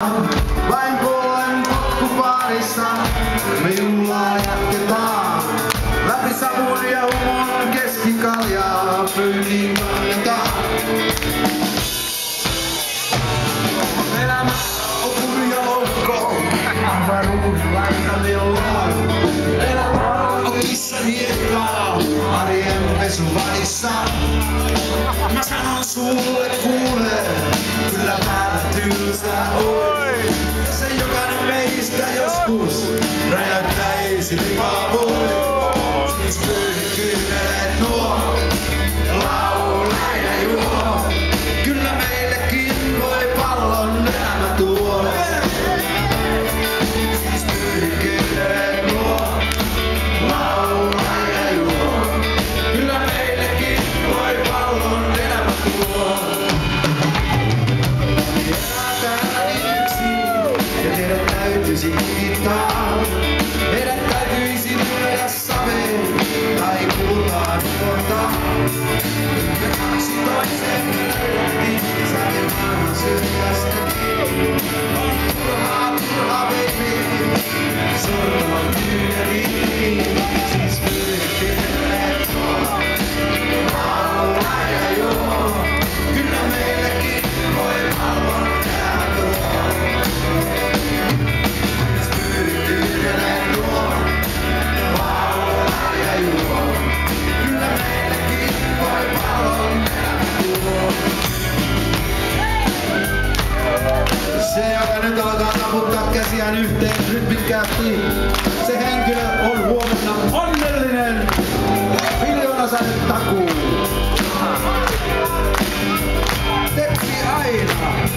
Vain puolen potkuparissa me juhlaa jatketaan. Läpi savun ja humon keskikaljaa pöytiin kannetaan. Elämä on kurja loukko, avaruuden laitavilla. Elämä on kissan hiekkaa arjen pesuvadissa. Mä sanon sulle kuule, kyllä täällä tylsä on. Se jokainen meistä joskus räjäyttäisi lipavoi. Siis pyyhkyneet nuo laulaa ja juo. Kyllä meillekin voi pallon elämä tuo. Siis pyyhkyneet nuo laulaa ja juo. Kyllä meillekin voi pallon elämä tuo. Täytyisi kiittää. Meidän täytyisi lyödä saveen tai kultaan nuorta. Me kaksi toiseen löydettiin sävel maailman syrjästäkin. On turhaa baby, sortava kyyneliin. Siis pyrkineet tuolla laulaa ja juo. Kyllä meillekin voi pallon elämä tuo. Se, joka nyt alkaa taputtaa käsiään yhteen rytmikkäästi, se henkilö on huomenna onnellinen. Miljoonasainen takuu. Teppi aina.